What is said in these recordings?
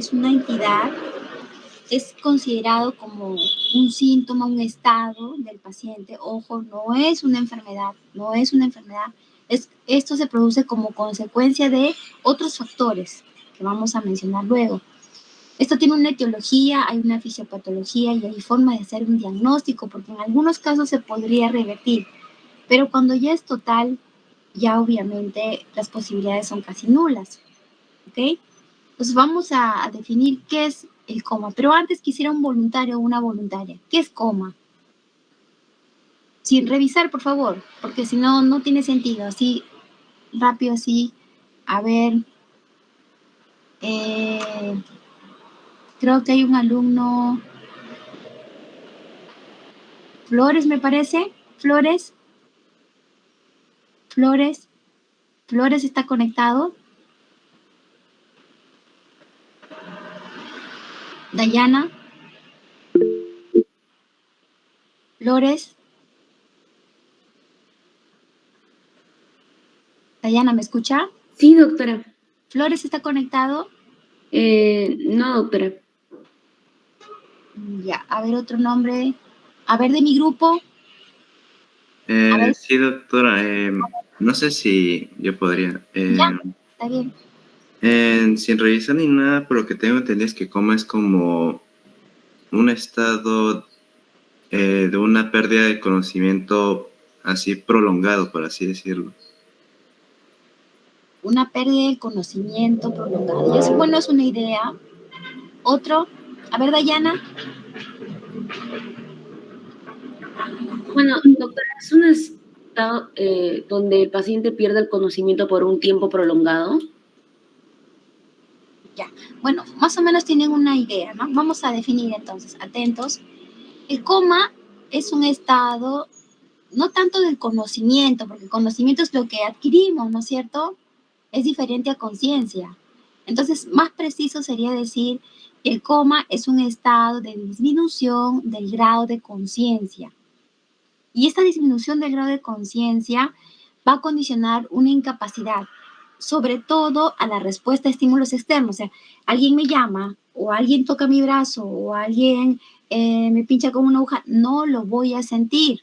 es una entidad, es considerado como un síntoma, un estado del paciente. Ojo, no es una enfermedad, no es una enfermedad. Esto se produce como consecuencia de otros factores que vamos a mencionar luego. Esto tiene una etiología, hay una fisiopatología y hay forma de hacer un diagnóstico, porque en algunos casos se podría revertir, pero cuando ya es total, ya obviamente las posibilidades son casi nulas, ¿ok? Entonces vamos a definir qué es el coma, pero antes quisiera un voluntario o una voluntaria. ¿Qué es coma? Sin revisar, por favor, porque si no, no tiene sentido. Así, rápido, así. A ver, creo que hay un alumno, Flores, me parece. Flores está conectado. Dayana, Flores. Dayana, ¿me escucha? Sí, doctora. ¿Flores está conectado? No, doctora. Ya, a ver otro nombre. A ver, de mi grupo. A ver. Sí, doctora. No sé si yo podría. Ya, está bien. Sin revisar ni nada, pero lo que tengo entendido es que coma es como un estado de una pérdida de conocimiento así prolongado, por así decirlo. Una pérdida de conocimiento prolongada. Y eso, bueno, es una idea. Otro. A ver, Dayana. Bueno, doctora, es un estado donde el paciente pierde el conocimiento por un tiempo prolongado. Ya. Bueno, más o menos tienen una idea, ¿no? Vamos a definir entonces, atentos. El coma es un estado, no tanto del conocimiento, porque el conocimiento es lo que adquirimos, ¿no es cierto? Es diferente a conciencia. Entonces, más preciso sería decir, el coma es un estado de disminución del grado de conciencia. Y esta disminución del grado de conciencia va a condicionar una incapacidad, sobre todo a la respuesta a estímulos externos. O sea, alguien me llama, o alguien toca mi brazo, o alguien me pincha con una aguja, no lo voy a sentir.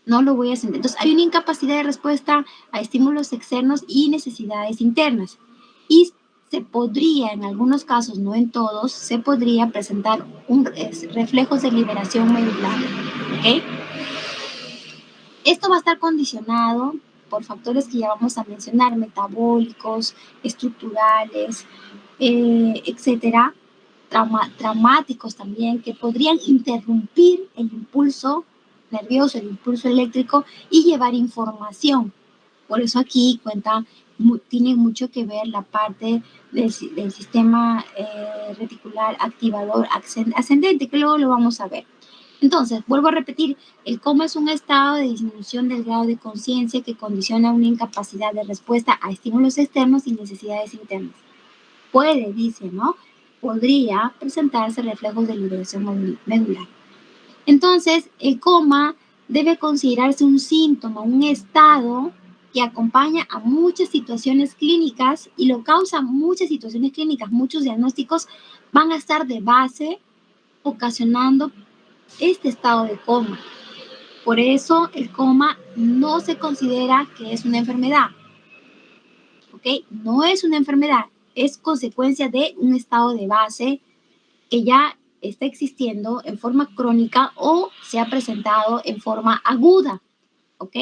No lo voy a sentir. Entonces, hay una incapacidad de respuesta a estímulos externos y necesidades internas. Y se podría, en algunos casos, no en todos, se podría presentar reflejos de liberación medular. ¿Ok? Esto va a estar condicionado por factores que ya vamos a mencionar, metabólicos, estructurales, etcétera, traumáticos también, que podrían interrumpir el impulso nervioso, el impulso eléctrico y llevar información. Por eso aquí tiene mucho que ver la parte del sistema reticular activador ascendente, que luego lo vamos a ver. Entonces, vuelvo a repetir, el coma es un estado de disminución del grado de conciencia que condiciona una incapacidad de respuesta a estímulos externos y necesidades internas. Puede, dice, ¿no? Podría presentarse reflejos de liberación medular. Entonces, el coma debe considerarse un síntoma, un estado que acompaña a muchas situaciones clínicas y lo causa muchas situaciones clínicas. Muchos diagnósticos van a estar de base ocasionando este estado de coma. Por eso el coma no se considera que es una enfermedad. ¿Ok? No es una enfermedad, es consecuencia de un estado de base que ya está existiendo en forma crónica o se ha presentado en forma aguda. ¿Ok?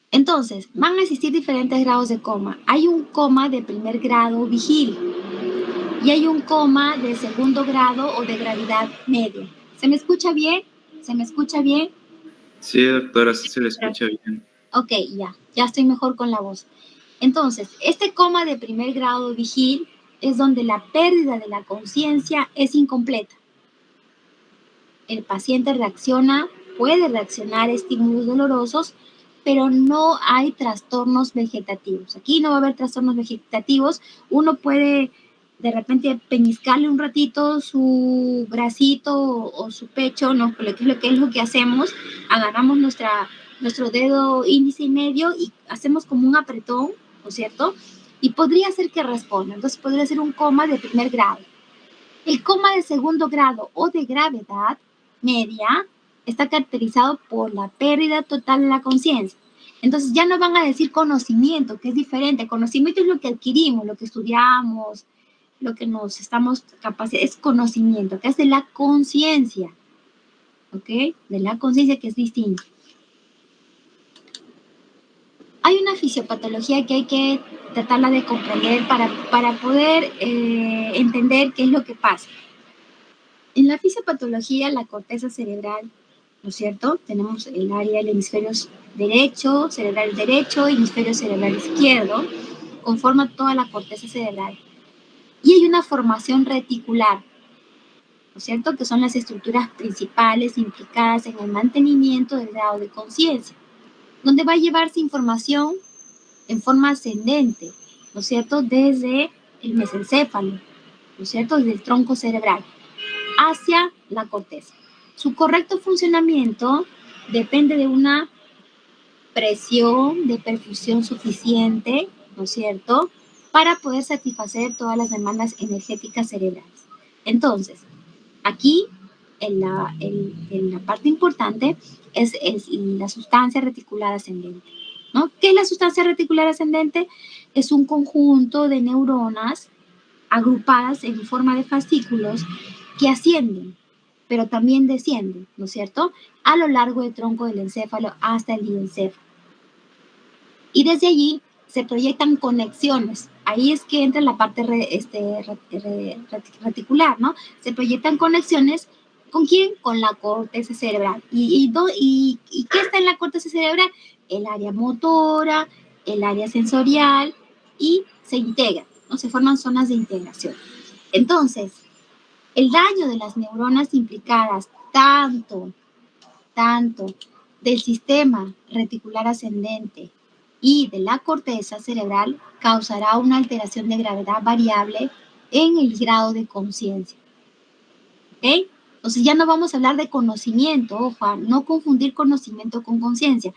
Entonces, van a existir diferentes grados de coma. Hay un coma de primer grado vigil y hay un coma de segundo grado o de gravedad media. ¿Se me escucha bien? ¿Se me escucha bien? Sí, doctora, sí se le escucha bien. Ok, ya estoy mejor con la voz. Entonces, este coma de primer grado vigil es donde la pérdida de la conciencia es incompleta. El paciente puede reaccionar a estímulos dolorosos, pero no hay trastornos vegetativos. Aquí no va a haber trastornos vegetativos. Uno puede de repente peñiscarle un ratito su bracito o su pecho, ¿no? Que es lo que hacemos. Agarramos nuestro dedo índice y medio y hacemos como un apretón, ¿no es cierto? y podría ser que responda. Entonces podría ser un coma de primer grado. El coma de segundo grado o de gravedad media está caracterizado por la pérdida total de la conciencia. Entonces ya no van a decir conocimiento, que es diferente. Conocimiento es lo que adquirimos, lo que estudiamos, lo que nos estamos capacitados. Es conocimiento, que es de la conciencia. ¿Ok? De la conciencia, que es distinto. Hay una fisiopatología que hay que tratarla de comprender para poder entender qué es lo que pasa. En la fisiopatología, la corteza cerebral, ¿no es cierto? Tenemos el área del hemisferio derecho, cerebral derecho, hemisferio cerebral izquierdo, conforma toda la corteza cerebral. Y hay una formación reticular, ¿no es cierto? Que son las estructuras principales implicadas en el mantenimiento del grado de conciencia, donde va a llevarse información en forma ascendente, ¿no es cierto? Desde el mesencéfalo, ¿no es cierto? Desde el tronco cerebral hacia la corteza. Su correcto funcionamiento depende de una presión de perfusión suficiente, ¿no es cierto?, para poder satisfacer todas las demandas energéticas cerebrales. Entonces, aquí en la parte importante es la sustancia reticular ascendente, ¿no? ¿Qué es la sustancia reticular ascendente? Es un conjunto de neuronas agrupadas en forma de fascículos que ascienden, pero también descienden, ¿no es cierto?, a lo largo del tronco del encéfalo hasta el diencéfalo. Y desde allí se proyectan conexiones. Ahí es que entra la parte reticular, ¿no? Se proyectan conexiones. ¿Con quién? Con la corteza cerebral. ¿Y qué está en la corteza cerebral? El área motora, el área sensorial, y se integra, ¿no? Se forman zonas de integración. Entonces, el daño de las neuronas implicadas tanto del sistema reticular ascendente y de la corteza cerebral causará una alteración de gravedad variable en el grado de conciencia. ¿Ok? Entonces ya no vamos a hablar de conocimiento, ojo, no confundir conocimiento con conciencia.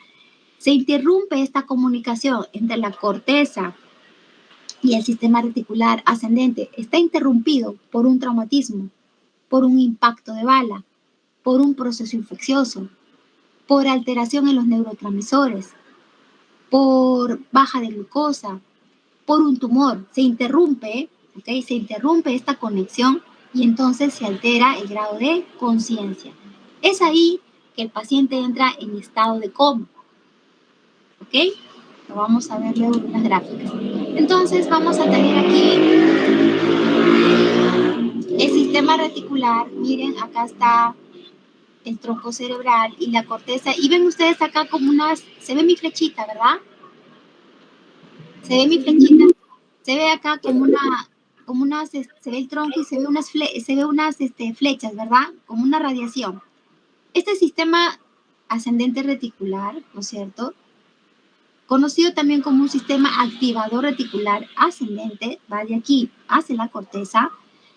Se interrumpe esta comunicación entre la corteza y el sistema reticular ascendente. Está interrumpido por un traumatismo, por un impacto de bala, por un proceso infeccioso, por alteración en los neurotransmisores, por baja de glucosa, por un tumor. Se interrumpe, ¿ok? Se interrumpe esta conexión y entonces se altera el grado de conciencia. Es ahí que el paciente entra en estado de coma, ¿ok? Lo vamos a ver luego en las gráficas. Entonces vamos a tener aquí el sistema reticular. Miren, acá está el tronco cerebral y la corteza. Y ven ustedes acá como unas, se ve mi flechita, ¿verdad? Se ve mi flechita. Se ve acá como unas, se ve el tronco y se ve unas flechas, ¿verdad? Como una radiación. Este sistema ascendente reticular, ¿no es cierto?, conocido también como un sistema activador reticular ascendente, va de aquí hacia la corteza,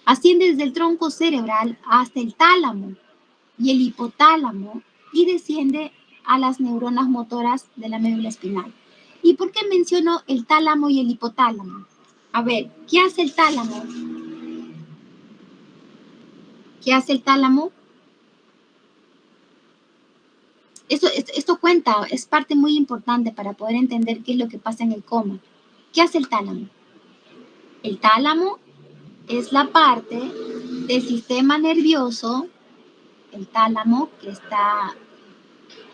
asciende desde el tronco cerebral hasta el tálamo y el hipotálamo y desciende a las neuronas motoras de la médula espinal. ¿Y por qué menciono el tálamo y el hipotálamo? A ver, ¿qué hace el tálamo? ¿Qué hace el tálamo? Esto cuenta, es parte muy importante para poder entender qué es lo que pasa en el coma. ¿Qué hace el tálamo? El tálamo es la parte del sistema nervioso, el tálamo que está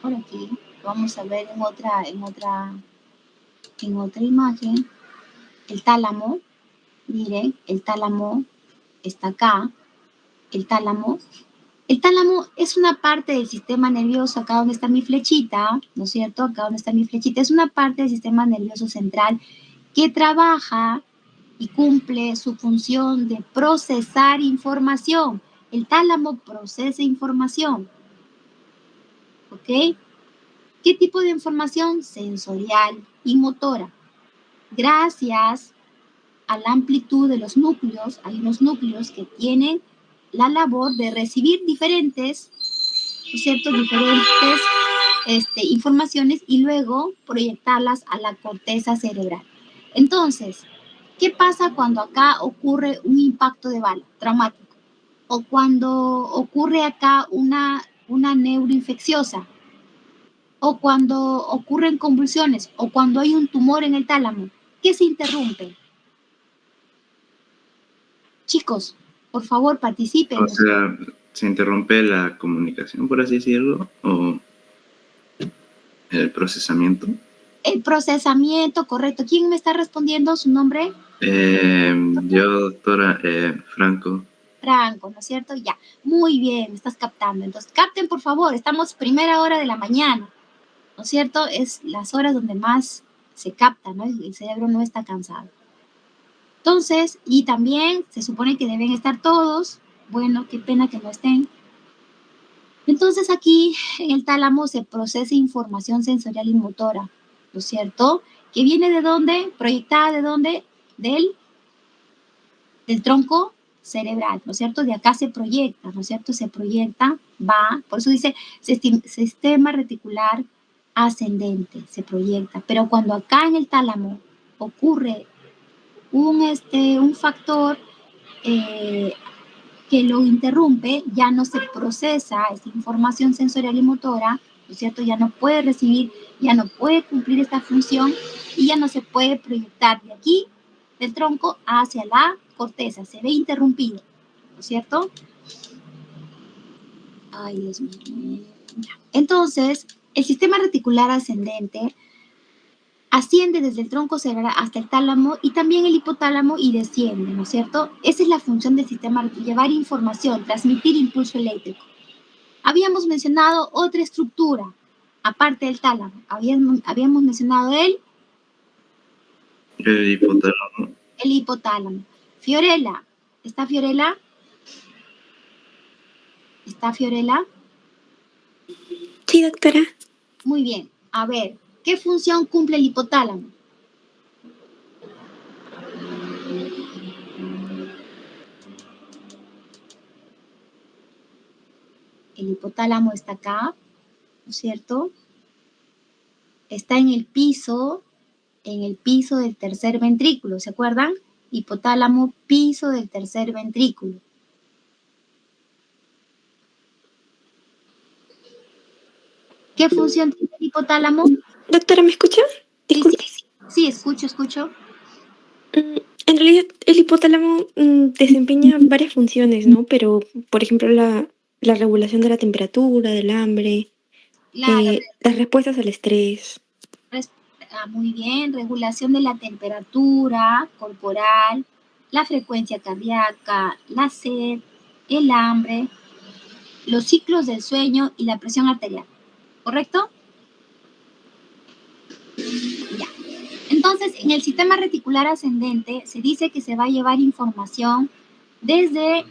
por aquí, vamos a ver en otra imagen, el tálamo, miren, el tálamo está acá, el tálamo es una parte del sistema nervioso, acá donde está mi flechita, ¿no es cierto? Acá donde está mi flechita, es una parte del sistema nervioso central que trabaja y cumple su función de procesar información. El tálamo procesa información, ¿ok? ¿Qué tipo de información? Sensorial y motora. Gracias a la amplitud de los núcleos, hay unos núcleos que tienen la labor de recibir diferentes, ¿no es cierto?, diferentes informaciones y luego proyectarlas a la corteza cerebral. Entonces, ¿Qué pasa cuando acá ocurre un impacto de bala traumático? O cuando ocurre acá una neuroinfecciosa, o cuando ocurren convulsiones, o cuando hay un tumor en el tálamo. ¿Qué se interrumpe? Chicos, por favor, participen. O sea, se interrumpe la comunicación, por así decirlo, o el procesamiento. El procesamiento, correcto. ¿Quién me está respondiendo? ¿Su nombre? Yo, doctora Franco. Franco, ¿no es cierto? Ya, muy bien, me estás captando. Entonces, capten, por favor, estamos primera hora de la mañana, ¿no es cierto? Es las horas donde más se capta, ¿no? El cerebro no está cansado. Entonces, y también se supone que deben estar todos. Bueno, qué pena que no estén. Entonces, aquí en el tálamo se procesa información sensorial y motora, ¿no es cierto? ¿Que viene de dónde? ¿Proyectada de dónde? Del tronco cerebral, ¿no es cierto? De acá se proyecta, ¿no es cierto? Se proyecta, va, por eso dice sistema reticular ascendente, se proyecta. Pero cuando acá en el tálamo ocurre un factor que lo interrumpe, ya no se procesa esta información sensorial y motora, ¿no es cierto? Ya no puede recibir, ya no puede cumplir esta función y ya no se puede proyectar de aquí, del tronco, hacia la corteza, se ve interrumpido, ¿no es cierto? Ay, Dios mío. Entonces, el sistema reticular ascendente asciende desde el tronco cerebral hasta el tálamo y también el hipotálamo y desciende, ¿no es cierto? Esa es la función del sistema, llevar información, transmitir impulso eléctrico. Habíamos mencionado otra estructura, aparte del tálamo. Habíamos mencionado El hipotálamo. El hipotálamo. Fiorella, ¿está Fiorella? ¿Está Fiorella? Sí, doctora. Muy bien. A ver, ¿qué función cumple el hipotálamo? El hipotálamo está acá, ¿no es cierto? Está en el piso del tercer ventrículo, ¿se acuerdan? Hipotálamo, piso del tercer ventrículo. ¿Qué función tiene el hipotálamo? Doctora, ¿me escucha? Disculpe. Sí, escucho. En realidad, el hipotálamo desempeña varias funciones, ¿no? Pero, por ejemplo, la regulación de la temperatura, del hambre, Claro. las respuestas al estrés. Muy bien, regulación de la temperatura corporal, la frecuencia cardíaca, la sed, el hambre, los ciclos del sueño y la presión arterial. ¿Correcto? Ya. Entonces, en el sistema reticular ascendente se dice que se va a llevar información desde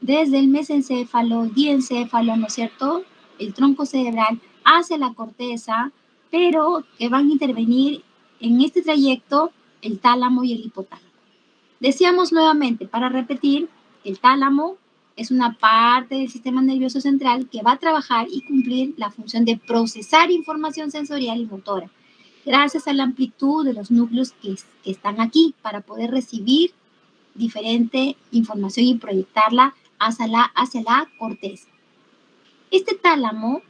el mesencéfalo, diencéfalo, ¿no es cierto? El tronco cerebral hacia la corteza, pero que van a intervenir en este trayecto el tálamo y el hipotálamo. Decíamos nuevamente, para repetir, el tálamo es una parte del sistema nervioso central que va a trabajar y cumplir la función de procesar información sensorial y motora, gracias a la amplitud de los núcleos que están aquí para poder recibir diferente información y proyectarla hacia la corteza. Este tálamo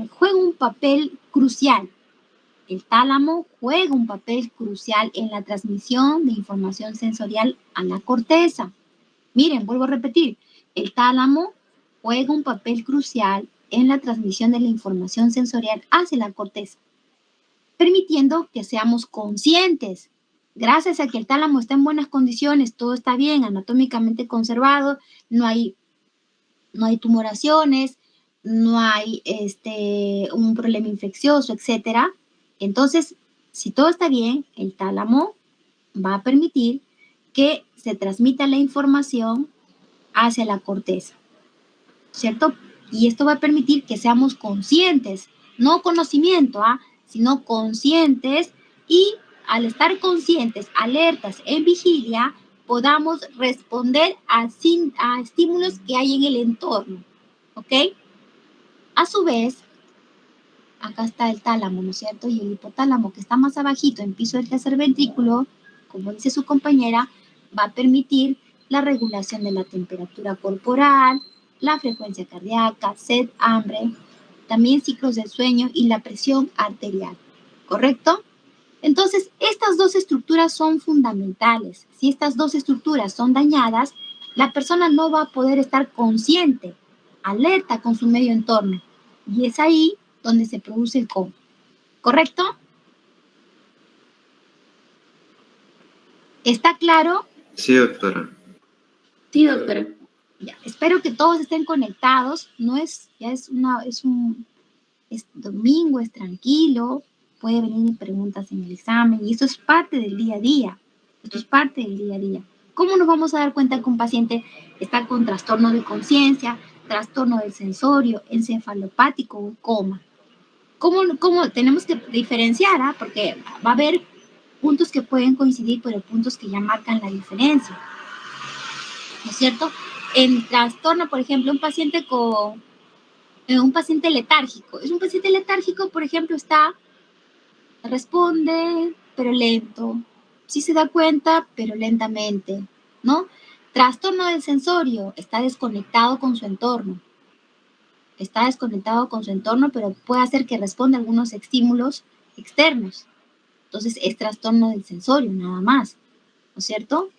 juega un papel crucial. El tálamo juega un papel crucial en la transmisión de información sensorial a la corteza. Miren, vuelvo a repetir, el tálamo juega un papel crucial en la transmisión de la información sensorial hacia la corteza, permitiendo que seamos conscientes. Gracias a que el tálamo está en buenas condiciones, todo está bien, anatómicamente conservado, no hay tumoraciones, no hay un problema infeccioso, etc. Entonces, si todo está bien, el tálamo va a permitir que se transmita la información hacia la corteza, ¿cierto? Y esto va a permitir que seamos conscientes, no conocimiento, sino conscientes, y al estar conscientes, alertas, en vigilia, podamos responder a estímulos que hay en el entorno, ¿ok? A su vez, acá está el tálamo, ¿no es cierto? Y el hipotálamo, que está más abajito, en piso del tercer ventrículo, como dice su compañera, va a permitir la regulación de la temperatura corporal, la frecuencia cardíaca, sed, hambre, también ciclos del sueño y la presión arterial, ¿correcto? Entonces, estas dos estructuras son fundamentales. Si estas dos estructuras son dañadas, la persona no va a poder estar consciente, alerta con su medio entorno. Y es ahí donde se produce el coma. ¿Correcto? ¿Está claro? Sí, doctora. Sí, doctora. Ya, espero que todos estén conectados. No es, ya es domingo, es tranquilo. Puede venir preguntas en el examen y esto es parte del día a día. Esto es parte del día a día. ¿Cómo nos vamos a dar cuenta que un paciente está con trastorno de conciencia, trastorno del sensorio, encefalopático o coma? ¿Cómo tenemos que diferenciar? Porque va a haber puntos que pueden coincidir, pero puntos que ya marcan la diferencia, ¿no es cierto? En trastorno, por ejemplo, un paciente letárgico. Es un paciente letárgico, por ejemplo, responde, pero lento. Sí se da cuenta, pero lentamente, ¿no? Trastorno del sensorio, está desconectado con su entorno. Está desconectado con su entorno, pero puede hacer que responda a algunos estímulos externos. Entonces, es trastorno del sensorio, nada más, ¿no es cierto?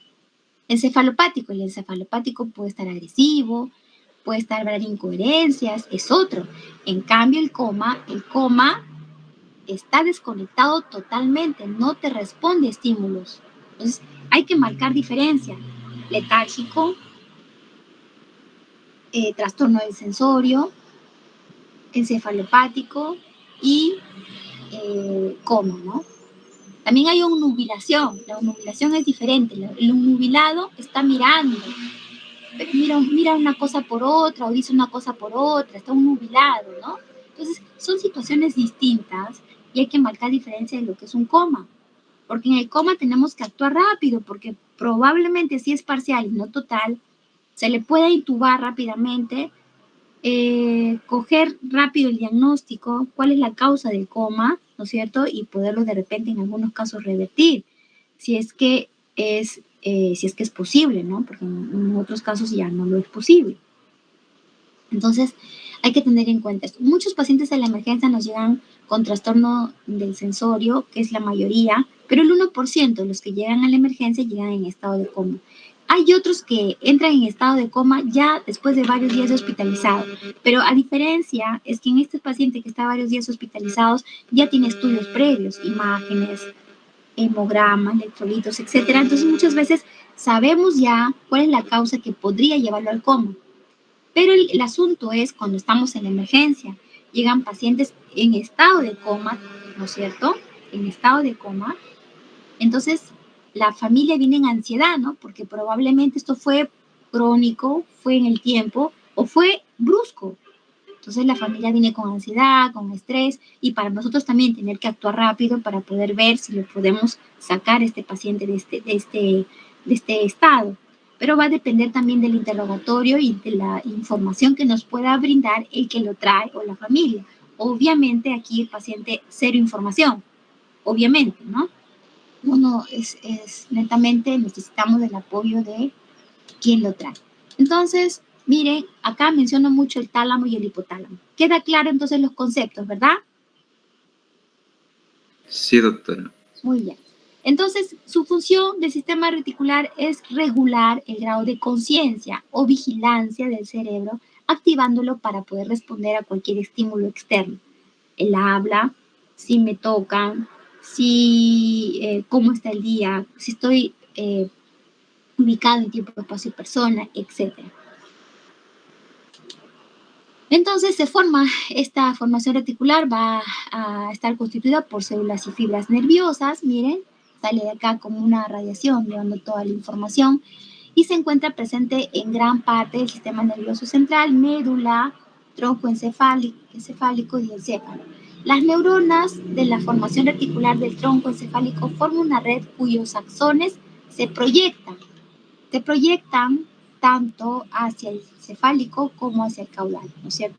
Encefalopático, el encefalopático puede estar agresivo, puede estar haber incoherencias, es otro. En cambio, el coma está desconectado totalmente, no te responde a estímulos. Entonces, hay que marcar diferencia. Letárgico, trastorno del sensorio, encefalopático y coma, ¿no? También hay obnubilación. La obnubilación es diferente. El obnubilado está mirando. Mira una cosa por otra o dice una cosa por otra. Está obnubilado, ¿no? Entonces, son situaciones distintas y hay que marcar diferencia de lo que es un coma. Porque en el coma tenemos que actuar rápido, porque probablemente si es parcial y no total, se le puede intubar rápidamente, coger rápido el diagnóstico, cuál es la causa del coma, ¿no es cierto? Y poderlo de repente en algunos casos revertir, si es que es posible, ¿no? Porque en otros casos ya no lo es posible. Entonces, hay que tener en cuenta esto. Muchos pacientes de la emergencia nos llegan con trastorno del sensorio, que es la mayoría, pero el 1% de los que llegan a la emergencia llegan en estado de coma. Hay otros que entran en estado de coma ya después de varios días hospitalizado, pero a diferencia es que en este paciente que está varios días hospitalizados ya tiene estudios previos, imágenes, hemogramas, electrolitos, etcétera. Entonces muchas veces sabemos ya cuál es la causa que podría llevarlo al coma. Pero el asunto es cuando estamos en la emergencia, llegan pacientes en estado de coma, ¿no es cierto? En estado de coma. Entonces, la familia viene en ansiedad, ¿no? Porque probablemente esto fue crónico, fue en el tiempo o fue brusco. Entonces, la familia viene con ansiedad, con estrés y para nosotros también tener que actuar rápido para poder ver si le podemos sacar a este paciente de este estado. Pero va a depender también del interrogatorio y de la información que nos pueda brindar el que lo trae o la familia. Obviamente aquí el paciente cero información, obviamente, ¿no? No, es netamente necesitamos del apoyo de quien lo trae. Entonces, miren, acá menciono mucho el tálamo y el hipotálamo. Queda claro entonces los conceptos, ¿verdad? Sí, doctora. Muy bien. Entonces, su función del sistema reticular es regular el grado de conciencia o vigilancia del cerebro, activándolo para poder responder a cualquier estímulo externo. El habla, si me tocan, si cómo está el día, si estoy ubicado en tiempo, espacio y persona, etc. Entonces esta formación reticular va a estar constituida por células y fibras nerviosas, miren, sale de acá como una radiación llevando toda la información y se encuentra presente en gran parte del sistema nervioso central, médula, tronco encefálico y encéfalo. Las neuronas de la formación reticular del tronco encefálico forman una red cuyos axones se proyectan tanto hacia el cefálico como hacia el caudal, ¿no es cierto?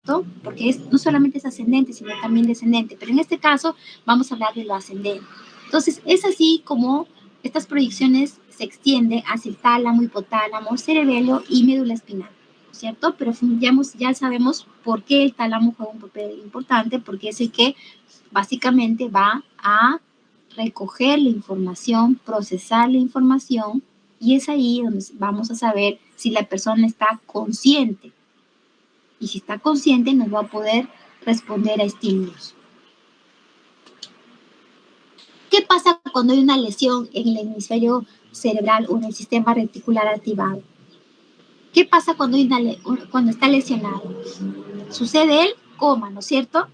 Porque no solamente es ascendente, sino también descendente, pero en este caso vamos a hablar de lo ascendente. Entonces, es así como estas proyecciones se extienden hacia el tálamo, hipotálamo, cerebelo y médula espinal, ¿cierto? Pero ya sabemos por qué el tálamo juega un papel importante, porque es el que básicamente va a recoger la información, procesar la información, y es ahí donde vamos a saber si la persona está consciente. Y si está consciente, nos va a poder responder a estímulos. ¿Qué pasa cuando hay una lesión en el hemisferio cerebral o en el sistema reticular activado? ¿Qué pasa cuando está lesionado? Sucede el coma, ¿no es cierto?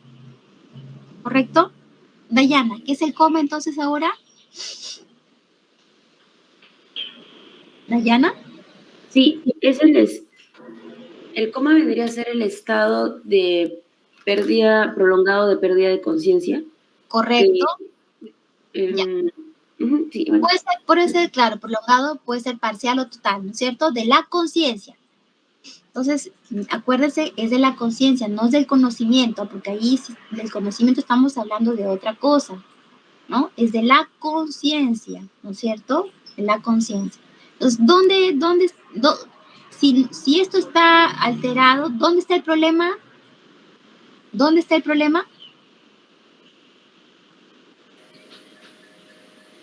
¿Correcto? Dayana, ¿qué es el coma entonces ahora? ¿Dayana? Sí, el coma vendría a ser el estado de pérdida, prolongado de pérdida de conciencia. Correcto. Sí, bueno. Puede ser, claro, prolongado, puede ser parcial o total, ¿no es cierto? De la conciencia. Entonces, acuérdense, es de la conciencia, no es del conocimiento, porque ahí del conocimiento estamos hablando de otra cosa, ¿no? Es de la conciencia, ¿no es cierto? De la conciencia. Entonces, si esto está alterado, ¿dónde está el problema? ¿Dónde está el problema?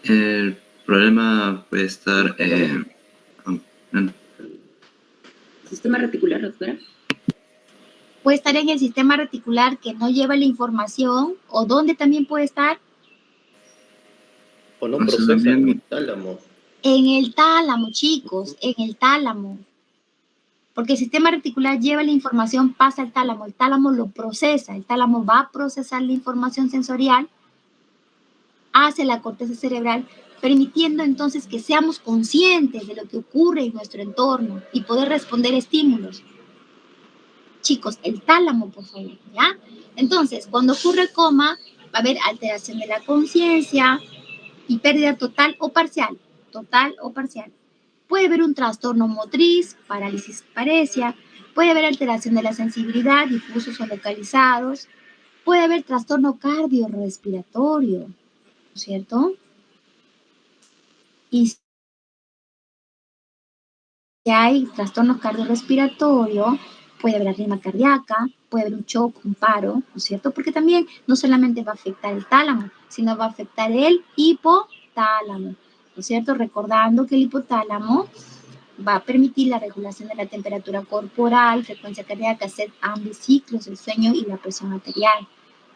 El problema puede estar ¿Sistema reticular, doctora? Puede estar en el sistema reticular que no lleva la información, o ¿dónde también puede estar? O no procesa en el tálamo. En el tálamo, chicos, en el tálamo. Porque el sistema reticular lleva la información, pasa al tálamo, el tálamo lo procesa, el tálamo va a procesar la información sensorial hacia la corteza cerebral, permitiendo entonces que seamos conscientes de lo que ocurre en nuestro entorno y poder responder a estímulos. Chicos, el tálamo, por favor, ¿ya? Entonces, cuando ocurre coma, va a haber alteración de la conciencia y pérdida total o parcial, Puede haber un trastorno motriz, parálisis, paresia, puede haber alteración de la sensibilidad, difusos o localizados, puede haber trastorno cardiorrespiratorio, ¿no es cierto? Y si hay trastorno cardiorrespiratorio, puede haber arritmia cardíaca, puede haber un shock, un paro, ¿no es cierto? Porque también no solamente va a afectar el tálamo, sino va a afectar el hipotálamo, ¿no es cierto? Recordando que el hipotálamo va a permitir la regulación de la temperatura corporal, frecuencia cardíaca, sed, hambre, ciclos del sueño y la presión arterial.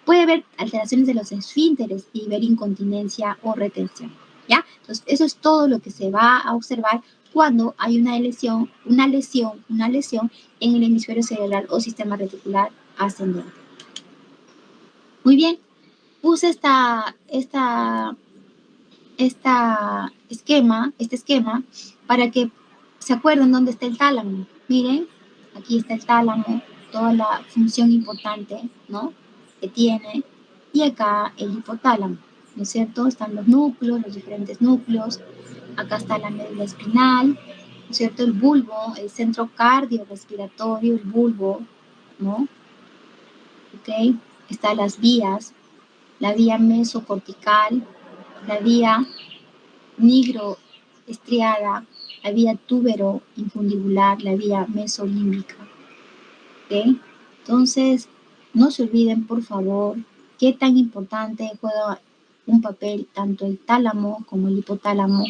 Puede haber alteraciones de los esfínteres y ver incontinencia o retención, ¿ya? Entonces, eso es todo lo que se va a observar cuando hay una lesión en el hemisferio cerebral o sistema reticular ascendente. Muy bien, puse este esquema para que se acuerden dónde está el tálamo. Miren, aquí está el tálamo, toda la función importante, ¿no?, que tiene, y acá el hipotálamo, ¿no es cierto? Están los núcleos, los diferentes núcleos, acá está la médula espinal, ¿no es cierto? El bulbo, el centro cardiorrespiratorio, el bulbo, ¿no? ¿Ok? Están las vías, la vía mesocortical, la vía nigroestriada, la vía túbero infundibular, la vía mesolímbica. ¿Ok? Entonces, no se olviden, por favor, qué tan importante juega un papel tanto el tálamo como el hipotálamo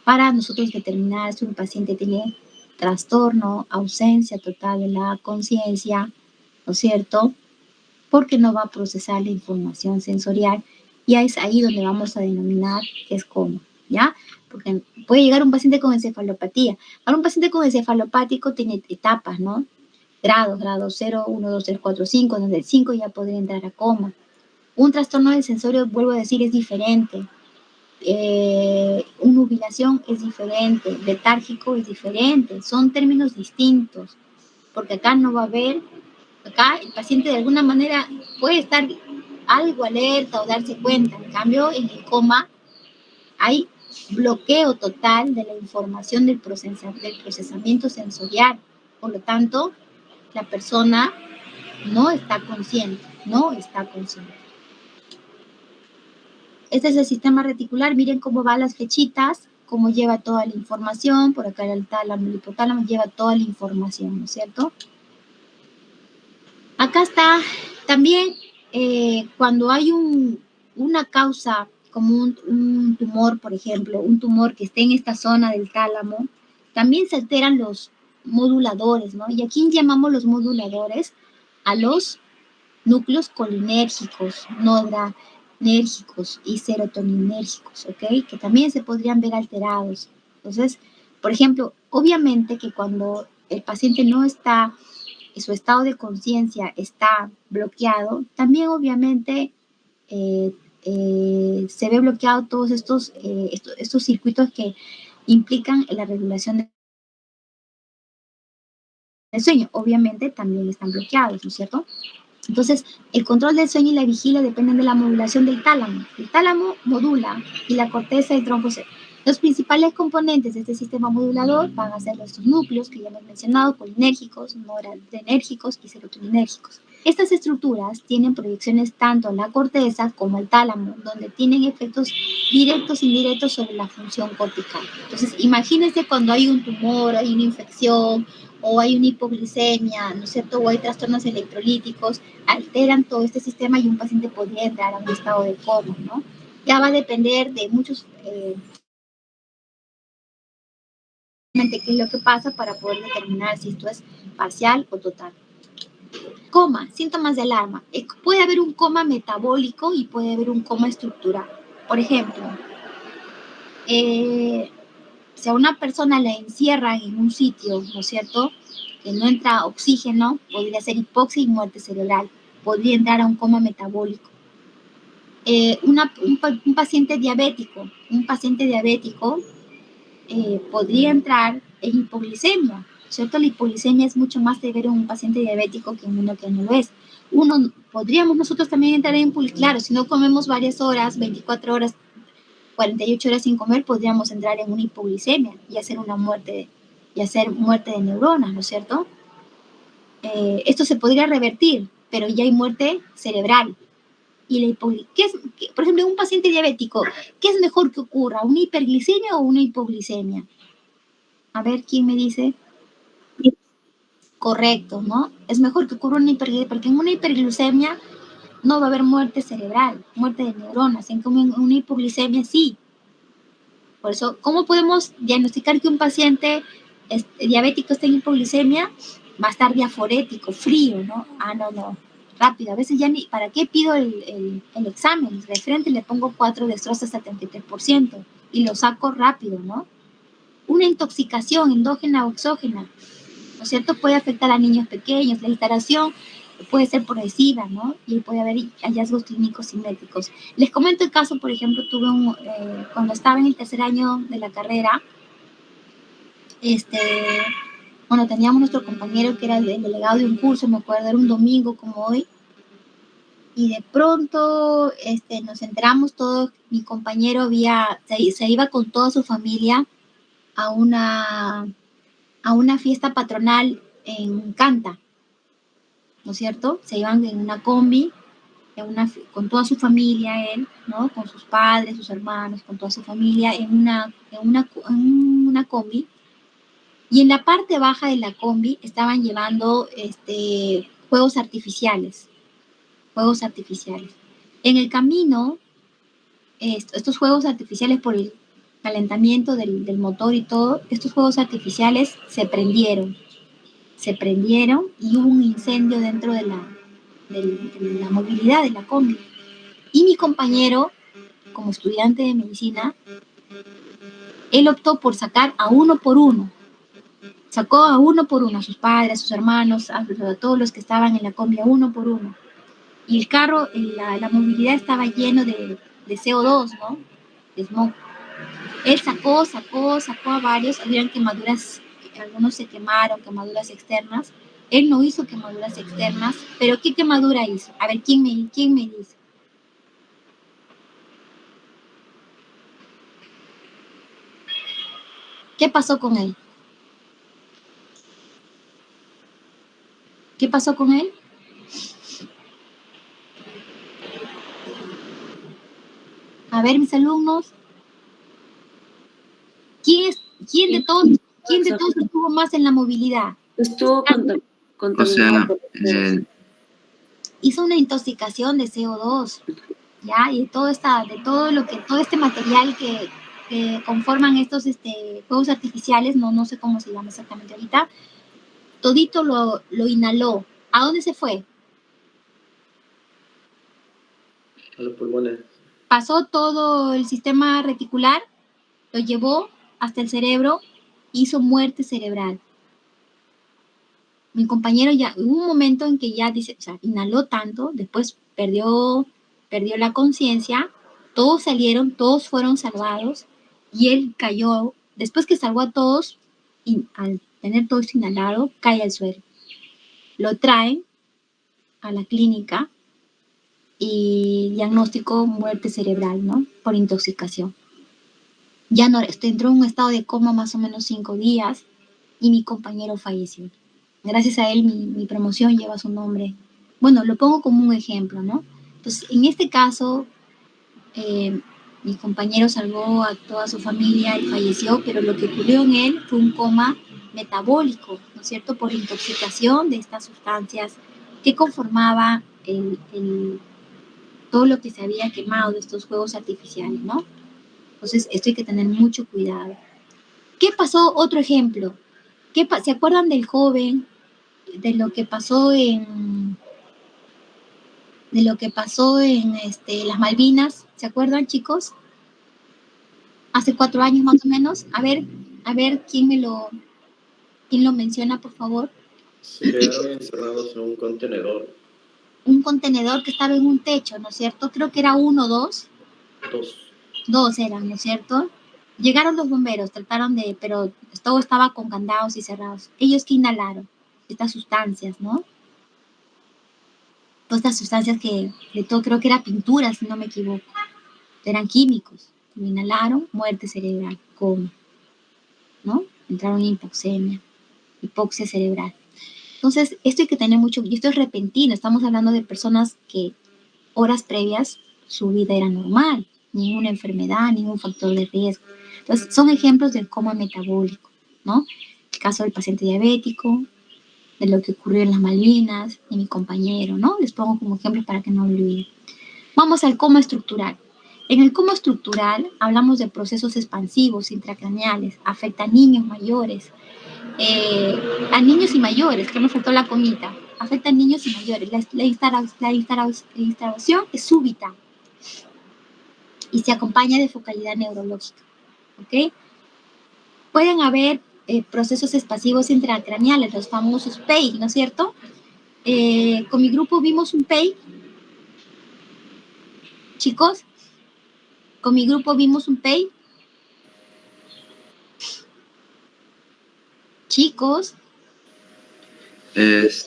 para nosotros determinar si un paciente tiene trastorno, ausencia total de la conciencia, ¿no es cierto? Porque no va a procesar la información sensorial, y es ahí donde vamos a denominar que es coma, ¿ya? Porque puede llegar un paciente con encefalopatía. Para un paciente con encefalopático tiene etapas, ¿no? Grado 0, 1, 2, 3, 4, 5, donde el 5 ya podría entrar a coma. Un trastorno del sensorio, vuelvo a decir, es diferente. Una nubilación es diferente, letárgico es diferente, son términos distintos, porque acá no va a haber, acá el paciente de alguna manera puede estar algo alerta o darse cuenta, en cambio en el coma hay bloqueo total de la información del procesamiento sensorial, por lo tanto la persona no está consciente, no está consciente. Este es el sistema reticular, miren cómo van las flechitas, cómo lleva toda la información, por acá el tálamo, el hipotálamo lleva toda la información, ¿no es cierto? Acá está también cuando hay una causa como un tumor, por ejemplo, un tumor que esté en esta zona del tálamo, también se alteran los moduladores, ¿no? ¿Y a quién llamamos los moduladores? A los núcleos colinérgicos, nodranérgicos y serotoninérgicos, ¿ok? Que también se podrían ver alterados. Entonces, por ejemplo, obviamente que cuando el paciente no está, su estado de conciencia está bloqueado, también obviamente se ve bloqueado todos estos circuitos que implican la regulación del sueño. Obviamente también están bloqueados, ¿no es cierto? Entonces, el control del sueño y la vigilia dependen de la modulación del tálamo. El tálamo modula y la corteza del tronco se... Los principales componentes de este sistema modulador van a ser estos núcleos que ya hemos mencionado, colinérgicos, noradrenérgicos y serotoninérgicos. Estas estructuras tienen proyecciones tanto en la corteza como el tálamo, donde tienen efectos directos e indirectos sobre la función cortical. Entonces, imagínense cuando hay un tumor, hay una infección, o hay una hipoglicemia, ¿no es cierto? O hay trastornos electrolíticos, alteran todo este sistema y un paciente podría entrar a un estado de coma, ¿no? Ya va a depender de muchos, qué es lo que pasa para poder determinar si esto es parcial o total. Coma, síntomas de alarma. Puede haber un coma metabólico y puede haber un coma estructural. Por ejemplo, si a una persona la encierran en un sitio, ¿no es cierto?, que no entra oxígeno, podría ser hipoxia y muerte cerebral, podría entrar a un coma metabólico. Un paciente diabético podría entrar en hipoglicemia, ¿cierto? La hipoglicemia es mucho más severa en un paciente diabético que en uno que no lo es. Podríamos nosotros también entrar en hipoglicemia, claro, si no comemos varias horas, 24 horas, 48 horas sin comer, podríamos entrar en una hipoglicemia y hacer muerte de neuronas, ¿no es cierto? Esto se podría revertir, pero ya hay muerte cerebral. Y por ejemplo, en un paciente diabético, ¿qué es mejor que ocurra? ¿Una hiperglicemia o una hipoglicemia? A ver, ¿quién me dice? Correcto, ¿no? Es mejor que ocurra una hiperglicemia, porque en una hiperglucemia no va a haber muerte cerebral, muerte de neuronas. En una hipoglicemia sí. Por eso, ¿cómo podemos diagnosticar que un paciente diabético está en hipoglicemia? Va a estar diaforético, frío, ¿no? No. Rápido. A veces ya ni, ¿para qué pido el examen? De frente le pongo 4 dextrosa 73% y lo saco rápido, ¿no? Una intoxicación endógena o exógena, ¿no es cierto? Puede afectar a niños pequeños. La alteración puede ser progresiva, ¿no? Y puede haber hallazgos clínicos simétricos. Les comento el caso, por ejemplo, cuando estaba en el tercer año de la carrera, teníamos nuestro compañero que era el delegado de un curso, me acuerdo, era un domingo como hoy, y de pronto nos enteramos todos, mi compañero se iba con toda su familia a una fiesta patronal en Canta, ¿no es cierto? Se iban en una combi, con toda su familia, él, ¿no? Con sus padres, sus hermanos, con toda su familia, en una combi. Y en la parte baja de la combi estaban llevando juegos artificiales. En el camino, estos juegos artificiales, por el calentamiento del motor y todo, estos juegos artificiales se prendieron y hubo un incendio dentro de la movilidad de la combi. Y mi compañero, como estudiante de medicina, él optó por sacar a uno por uno. Sacó a uno por uno, a sus padres, a sus hermanos, a todos los que estaban en la combi, a uno por uno. Y el carro, la movilidad estaba lleno de CO2, ¿no? De smog. Él sacó a varios, habían quemaduras, algunos se quemaron, quemaduras externas. Él no hizo quemaduras externas, pero ¿qué quemadura hizo? A ver, ¿quién me dice? ¿Qué pasó con él? ¿Qué pasó con él? ver, mis alumnos, ¿quién de todos estuvo más en la movilidad? Estuvo contaminado. Hizo una intoxicación de CO2, ¿ya? Y todo este material que conforman estos fuegos artificiales, no sé cómo se llama exactamente ahorita, todito lo inhaló. ¿A dónde se fue? A los pulmones. Pasó todo el sistema reticular, lo llevó hasta el cerebro, hizo muerte cerebral. Mi compañero ya, hubo un momento en que ya dice, o sea, inhaló tanto, después perdió la conciencia, todos salieron, todos fueron salvados, y él cayó, después que salvó a todos, y al tener todo esto inhalado, cae al suelo. Lo traen a la clínica y diagnóstico muerte cerebral, ¿no? Por intoxicación. Ya no, entró en un estado de coma más o menos 5 días y mi compañero falleció. Gracias a él mi promoción lleva su nombre. Bueno, lo pongo como un ejemplo, ¿no? Entonces, en este caso, mi compañero salvó a toda su familia y falleció, pero lo que ocurrió en él fue un coma metabólico, ¿no es cierto? Por intoxicación de estas sustancias que conformaba todo lo que se había quemado de estos fuegos artificiales, ¿no? Entonces, esto hay que tener mucho cuidado. ¿Qué pasó? Otro ejemplo. ¿Se acuerdan del joven, de lo que pasó en las Malvinas? ¿Se acuerdan, chicos? Hace 4 años más o menos. A ver, ¿quién lo menciona, por favor? Se quedaron encerrados en un contenedor. Un contenedor que estaba en un techo, ¿no es cierto? Creo que era 1 o 2. 2. 2 eran, ¿no es cierto? Llegaron los bomberos, pero todo estaba con candados y cerrados. Ellos que inhalaron estas sustancias, ¿no? Todas estas sustancias que de todo creo que era pintura, si no me equivoco. Eran químicos. Lo inhalaron, muerte cerebral, coma, ¿no? Entraron en hipoxia cerebral. Entonces, esto hay que tener mucho, y esto es repentino, estamos hablando de personas que horas previas su vida era normal, ninguna enfermedad, ningún factor de riesgo. Entonces, son ejemplos del coma metabólico, ¿no? El caso del paciente diabético, de lo que ocurrió en las Malvinas, de mi compañero, ¿no? Les pongo como ejemplos para que no olviden. Vamos al coma estructural. En el coma estructural hablamos de procesos expansivos intracraneales, afecta a niños mayores, a niños y mayores, que me faltó la comita, afecta a niños y mayores. La instalación es súbita y se acompaña de focalidad neurológica, ¿ok? Pueden haber procesos expansivos intracraneales, los famosos PEI, ¿no es cierto? Con mi grupo vimos un PEI, chicos, con mi grupo vimos un PEI. Chicos,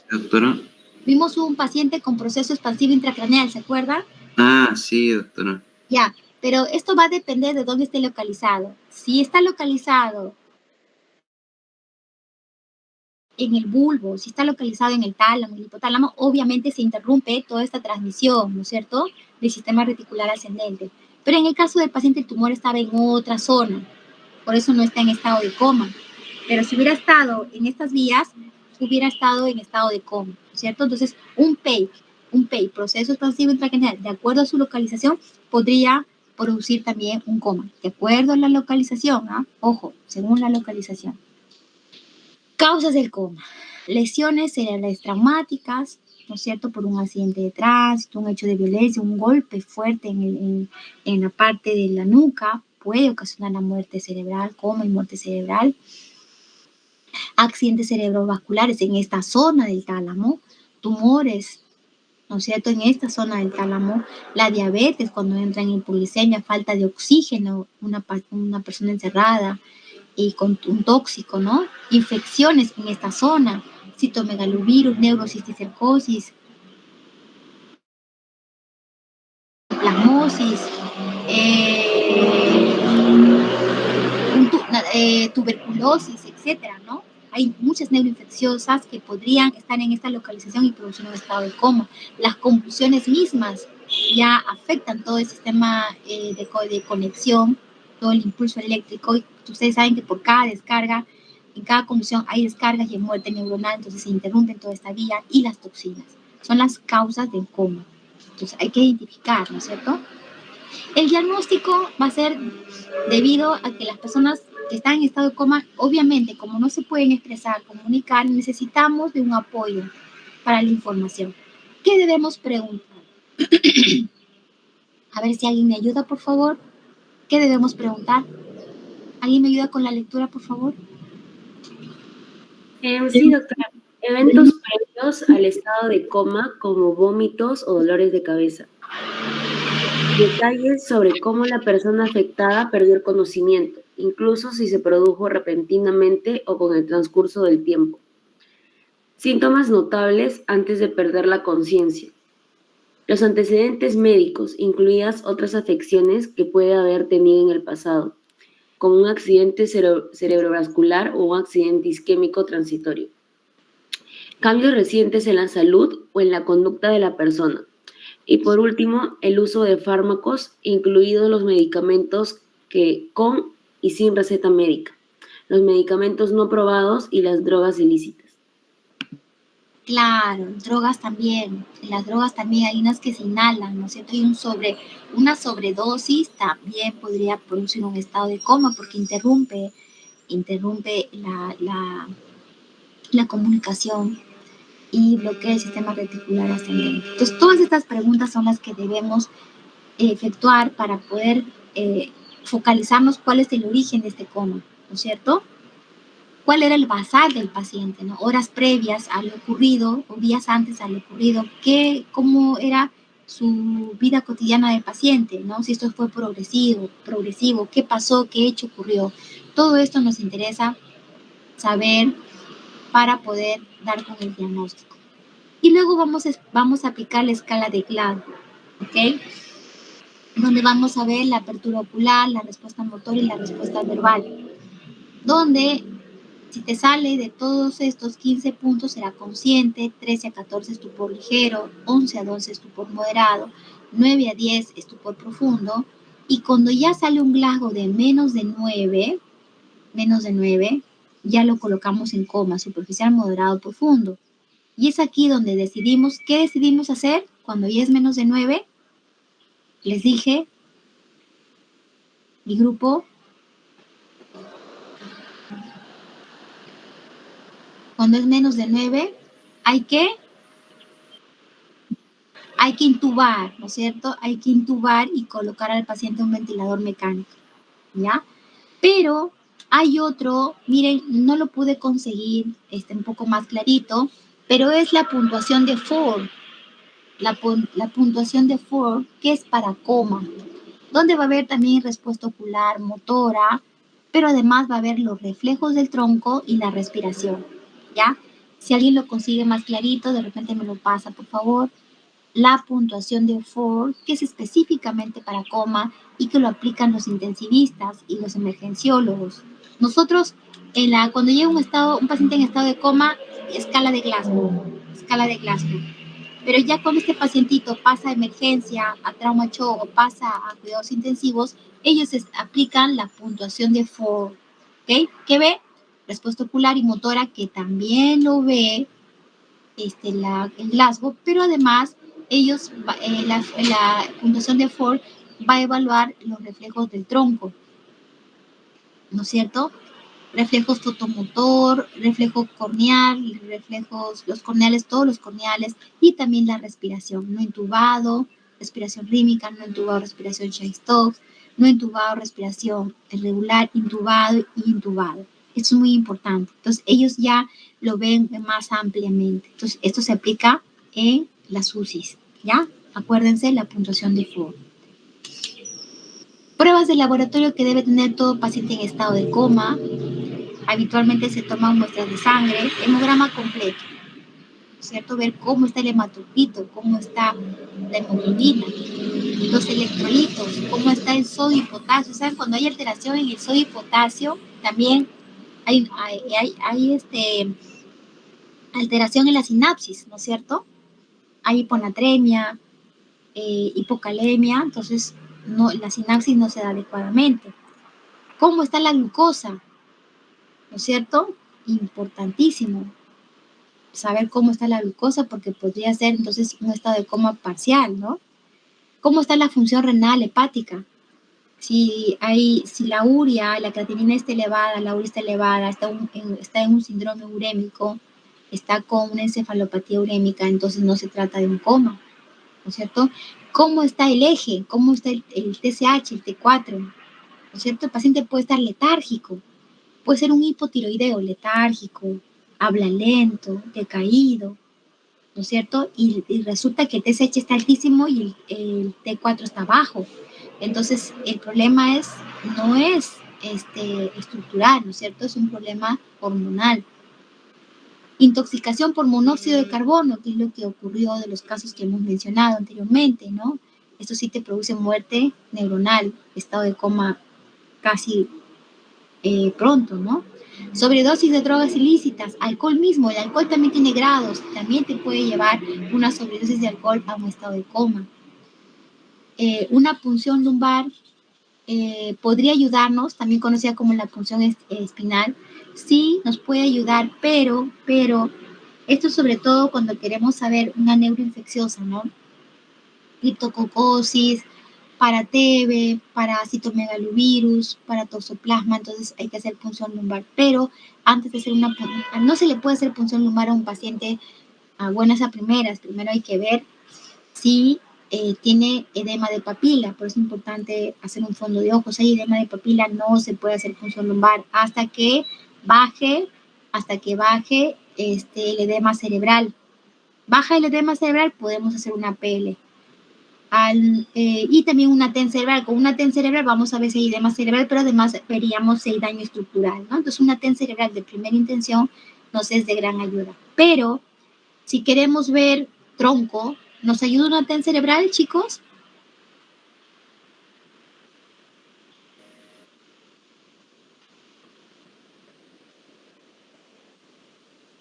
doctora. Vimos un paciente con proceso expansivo intracraneal, ¿se acuerdan? Ah, sí, doctora. Ya, pero esto va a depender de dónde esté localizado. Si está localizado en el bulbo, si está localizado en el tálamo, en el hipotálamo, obviamente se interrumpe toda esta transmisión, ¿no es cierto?, del sistema reticular ascendente. Pero en el caso del paciente, el tumor estaba en otra zona, por eso no está en estado de coma. Pero si hubiera estado en estas vías, hubiera estado en estado de coma, ¿cierto? Entonces, un PEI, proceso expansivo intracraneal, de acuerdo a su localización, podría producir también un coma, de acuerdo a la localización, ¿ah? Ojo, según la localización. Causas del coma: lesiones cerebrales traumáticas, ¿no es cierto?, por un accidente de tránsito, un hecho de violencia, un golpe fuerte en la parte de la nuca, puede ocasionar la muerte cerebral, coma y muerte cerebral. Accidentes cerebrovasculares en esta zona del tálamo, tumores, ¿no es cierto?, en esta zona del tálamo, la diabetes cuando entra en hipoglicemia, falta de oxígeno, una persona encerrada y con un tóxico, ¿no? Infecciones en esta zona, citomegalovirus, neurocisticercosis, plasmosis, tuberculosis, etcétera, ¿no? Hay muchas neuroinfecciosas que podrían estar en esta localización y producir un estado de coma. Las convulsiones mismas ya afectan todo el sistema de conexión, todo el impulso eléctrico, y ustedes saben que por cada descarga, en cada conducción hay descargas y hay muerte neuronal, entonces se interrumpen toda esta vía, y las toxinas son las causas del coma. Entonces hay que identificar, ¿no es cierto? El diagnóstico va a ser debido a que las personas que están en estado de coma, obviamente, como no se pueden expresar, comunicar, necesitamos de un apoyo para la información. ¿Qué debemos preguntar? A ver si alguien me ayuda, por favor. ¿Qué debemos preguntar? ¿Alguien me ayuda con la lectura, por favor? Sí, doctora. Eventos previos al estado de coma, como vómitos o dolores de cabeza. Detalles sobre cómo la persona afectada perdió el conocimiento, incluso si se produjo repentinamente o con el transcurso del tiempo. Síntomas notables antes de perder la conciencia. Los antecedentes médicos, incluidas otras afecciones que puede haber tenido en el pasado, como un accidente cerebrovascular o un accidente isquémico transitorio. Cambios recientes en la salud o en la conducta de la persona. Y por último, el uso de fármacos, incluidos los medicamentos que con y sin receta médica, los medicamentos no aprobados y las drogas ilícitas. Claro, drogas también. En las drogas también hay unas que se inhalan, ¿no es cierto? Y una sobredosis también podría producir un estado de coma porque interrumpe la comunicación y bloquea el sistema reticular ascendente. Entonces, todas estas preguntas son las que debemos efectuar para poder focalizarnos cuál es el origen de este coma, ¿no es cierto? ¿Cuál era el basal del paciente, ¿no? Horas previas a lo ocurrido o días antes a lo ocurrido, cómo era su vida cotidiana del paciente, ¿no? Si esto fue progresivo, qué pasó, qué hecho ocurrió. Todo esto nos interesa saber para poder dar con el diagnóstico. Y luego vamos a aplicar la escala de Glasgow, ¿ok? Donde vamos a ver la apertura ocular, la respuesta motora y la respuesta verbal. Donde, si te sale de todos estos 15 puntos, será consciente, 13 a 14 estupor ligero, 11 a 12 estupor moderado, 9 a 10 estupor profundo. Y cuando ya sale un Glasgow de menos de 9, ya lo colocamos en coma superficial, moderado, profundo. Y es aquí donde ¿qué decidimos hacer cuando ya es menos de 9? Les dije, mi grupo, cuando es menos de 9, hay que intubar, ¿no es cierto? Hay que intubar y colocar al paciente un ventilador mecánico, ¿ya? Pero hay otro, miren, no lo pude conseguir un poco más clarito, pero es la puntuación de Ford. La puntuación de Ford, que es para coma, donde va a haber también respuesta ocular, motora, pero además va a haber los reflejos del tronco y la respiración, ¿ya? Si alguien lo consigue más clarito, de repente me lo pasa, por favor. La puntuación de Ford, que es específicamente para coma y que lo aplican los intensivistas y los emergenciólogos. Nosotros, cuando llega un paciente en estado de coma, escala de Glasgow. Pero ya cuando este pacientito pasa a emergencia, a trauma shock o pasa a cuidados intensivos, ellos aplican la puntuación de Ford, ¿ok? ¿Qué ve? Respuesta ocular y motora, que también lo ve el Glasgow, pero además la puntuación de Ford va a evaluar los reflejos del tronco, ¿no es cierto? Reflejos fotomotor, reflejo corneal, los corneales, todos los corneales, y también la respiración, no intubado, respiración rítmica, no intubado, respiración Cheyne-Stokes, no intubado, respiración irregular, intubado y intubado. Esto es muy importante. Entonces, ellos ya lo ven más ampliamente. Entonces, esto se aplica en las UCIs, ¿ya? Acuérdense la puntuación de Ford. Pruebas de laboratorio que debe tener todo paciente en estado de coma. Habitualmente se toman muestras de sangre, hemograma completo, ¿cierto? Ver cómo está el hematocrit, cómo está la hemoglobina, los electrolitos, cómo está el sodio y potasio. ¿Saben? Cuando hay alteración en el sodio y potasio, también hay alteración en la sinapsis, ¿no es cierto? Hay hiponatremia, hipocalemia, entonces la sinapsis no se da adecuadamente. ¿Cómo está la glucosa? ¿No es cierto? Importantísimo saber cómo está la glucosa porque podría ser entonces un estado de coma parcial, ¿no? ¿Cómo está la función renal hepática? Si la urea, la creatinina está elevada, la urea está elevada, está en un síndrome urémico, está con una encefalopatía urémica, entonces no se trata de un coma, ¿no es cierto? ¿Cómo está el eje? ¿Cómo está el TSH, el T4? ¿No es cierto? El paciente puede estar letárgico, puede ser un hipotiroideo letárgico, habla lento, decaído, ¿no es cierto? Y resulta que el TSH está altísimo y el T4 está bajo. Entonces, el problema no es estructural, ¿no es cierto? Es un problema hormonal. Intoxicación por monóxido de carbono, que es lo que ocurrió de los casos que hemos mencionado anteriormente, ¿no? Esto sí te produce muerte neuronal, estado de coma casi pronto, ¿no? Sobredosis de drogas ilícitas, alcohol mismo, el alcohol también tiene grados, también te puede llevar una sobredosis de alcohol a un estado de coma. Una punción lumbar podría ayudarnos, también conocida como la punción espinal, sí nos puede ayudar, pero esto sobre todo cuando queremos saber una neuroinfecciosa, ¿no? Criptococosis, para TB, para citomegalovirus, para toxoplasma, entonces hay que hacer punción lumbar, pero antes de hacer no se le puede hacer punción lumbar a un paciente a buenas a primeras, primero hay que ver si tiene edema de papila, por eso es importante hacer un fondo de ojos. Si hay edema de papila, no se puede hacer punción lumbar hasta que baje el edema cerebral. Baja el edema cerebral, podemos hacer una PL. Y también una TEN cerebral. Con una TEN cerebral vamos a ver si hay edema cerebral, pero además veríamos si hay daño estructural, ¿no? Entonces una TEN cerebral de primera intención nos es de gran ayuda. Pero si queremos ver tronco, ¿nos ayuda una TEN cerebral, chicos?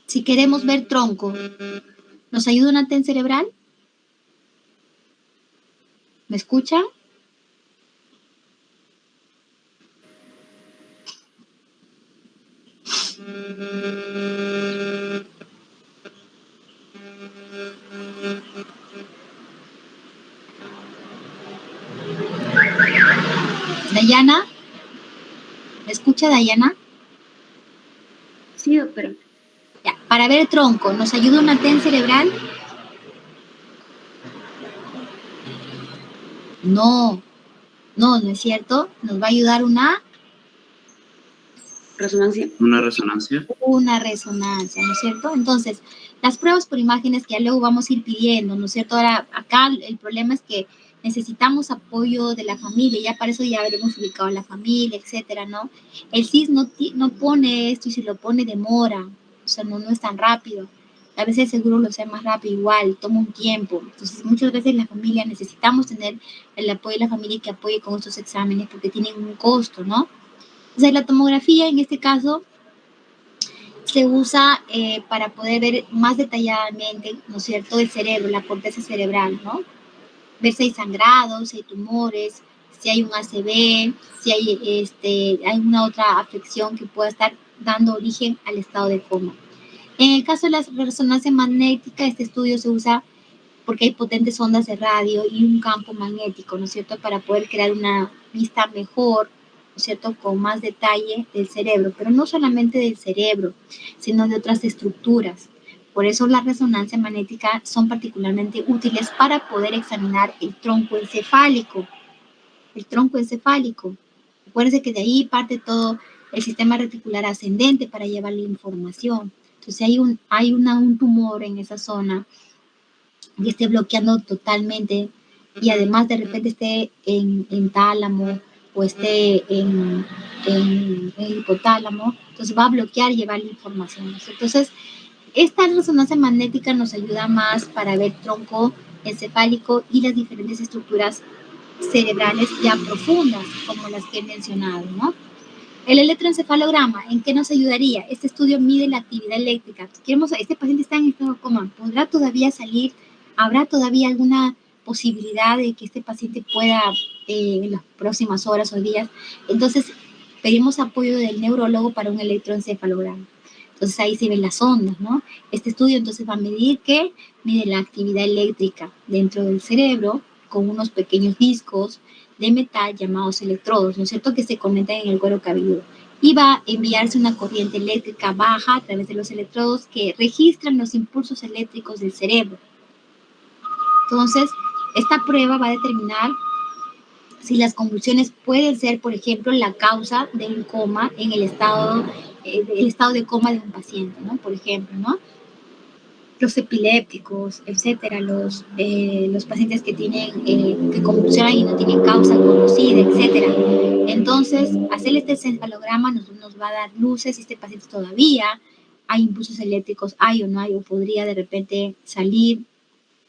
Si queremos ver tronco, ¿nos ayuda una TEN cerebral? ¿Me escuchan? Dayana, ¿me escucha Dayana? Sí, doctora. Ya, para ver tronco, ¿nos ayuda una TEN cerebral? No, no es cierto. Nos va a ayudar una Resonancia. Una resonancia. Una resonancia, ¿no es cierto? Entonces, las pruebas por imágenes que ya luego vamos a ir pidiendo, ¿no es cierto? Ahora, acá el problema es que necesitamos apoyo de la familia, ya para eso ya habremos ubicado a la familia, etcétera, ¿no? El CIS no pone esto y si lo pone demora, o sea, no es tan rápido. A veces el seguro lo sea más rápido, igual, toma un tiempo. Entonces, muchas veces la familia necesitamos tener el apoyo de la familia que apoye con estos exámenes porque tienen un costo, ¿no? Entonces, la tomografía en este caso se usa para poder ver más detalladamente, ¿no es cierto?, el cerebro, la corteza cerebral, ¿no? Ver si hay sangrados, si hay tumores, si hay un ACV, si hay una otra afección que pueda estar dando origen al estado de coma. En el caso de la resonancia magnética, este estudio se usa porque hay potentes ondas de radio y un campo magnético, ¿no es cierto?, para poder crear una vista mejor, ¿no es cierto?, con más detalle del cerebro, pero no solamente del cerebro, sino de otras estructuras. Por eso la resonancia magnética son particularmente útiles para poder examinar el tronco encefálico. El tronco encefálico. Acuérdense que de ahí parte todo el sistema reticular ascendente para llevar la información. Entonces, hay un tumor en esa zona y esté bloqueando totalmente y además de repente esté en tálamo o esté en hipotálamo, entonces va a bloquear y llevar la información. Entonces, esta resonancia magnética nos ayuda más para ver tronco encefálico y las diferentes estructuras cerebrales ya profundas, como las que he mencionado, ¿no? El electroencefalograma, ¿en qué nos ayudaría? Este estudio mide la actividad eléctrica. Este paciente está en estado de coma. ¿Podrá todavía salir? ¿Habrá todavía alguna posibilidad de que este paciente pueda en las próximas horas o días. Entonces, pedimos apoyo del neurólogo para un electroencefalograma. Entonces, ahí se ven las ondas, ¿no? Este estudio entonces va a medir ¿qué? Mide la actividad eléctrica dentro del cerebro con unos pequeños discos de metal llamados electrodos, ¿no es cierto?, que se conectan en el cuero cabelludo. Y va a enviarse una corriente eléctrica baja a través de los electrodos que registran los impulsos eléctricos del cerebro. Entonces, esta prueba va a determinar si las convulsiones pueden ser, por ejemplo, la causa del coma en el estado de coma de un paciente, ¿no? Por ejemplo, ¿no? Los epilépticos, etcétera, los pacientes que tienen, que convulsionan y no tienen causa conocida, etcétera. Entonces, hacer este encefalograma nos va a dar luces si este paciente todavía hay impulsos eléctricos, hay o no hay, o podría de repente salir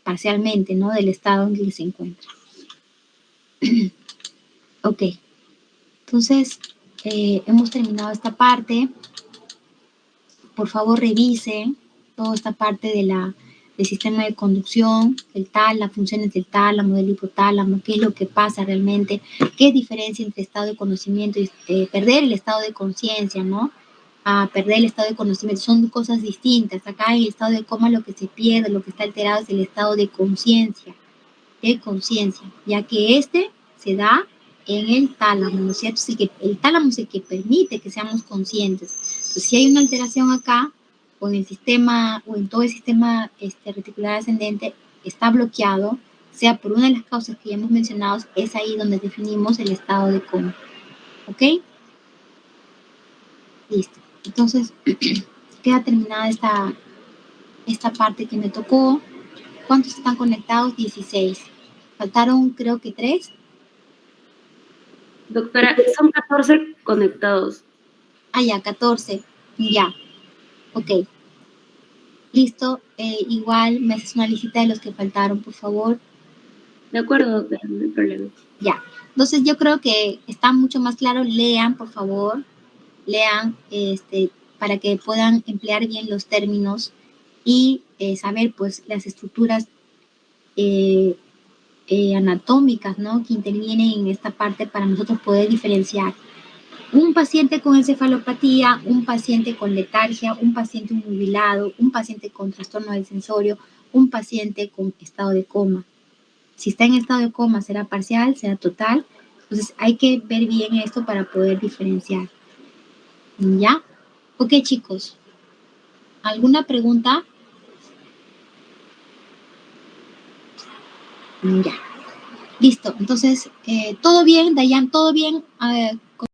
parcialmente, ¿no?, del estado en que se encuentra. Ok, entonces hemos terminado esta parte. Por favor, revise toda esta parte del sistema de conducción, el las funciones del tálamo, del hipotálamo, qué es lo que pasa realmente, qué diferencia entre estado de conocimiento y perder el estado de conciencia, ¿no? A perder el estado de conocimiento, son cosas distintas. Acá en el estado de coma lo que se pierde, lo que está alterado es el estado de conciencia, ya que este se da en el tálamo, ¿no es cierto? Así que el tálamo es el que permite que seamos conscientes. Entonces, si hay una alteración acá, o en el sistema, o en todo el sistema reticular ascendente, está bloqueado, sea por una de las causas que ya hemos mencionado, es ahí donde definimos el estado de coma. ¿Ok? Listo. Entonces, queda terminada esta parte que me tocó. ¿Cuántos están conectados? 16. Faltaron, creo que 3. Doctora, son 14 conectados. Ah, ya, 14. Ya. Ok. Listo. Igual me haces una lista de los que faltaron, por favor. De acuerdo, doctora, no hay problema. Ya. Entonces yo creo que está mucho más claro. Lean, por favor. Lean para que puedan emplear bien los términos y saber pues las estructuras anatómicas, ¿no?, que intervienen en esta parte para nosotros poder diferenciar un paciente con encefalopatía, un paciente con letargia, un paciente nubilado, un paciente con trastorno del sensorio, un paciente con estado de coma. Si está en estado de coma, será parcial, será total. Entonces hay que ver bien esto para poder diferenciar. ¿Ya? Ok, chicos. ¿Alguna pregunta? Ya. Listo. Entonces, ¿todo bien, Dayan? ¿Todo bien?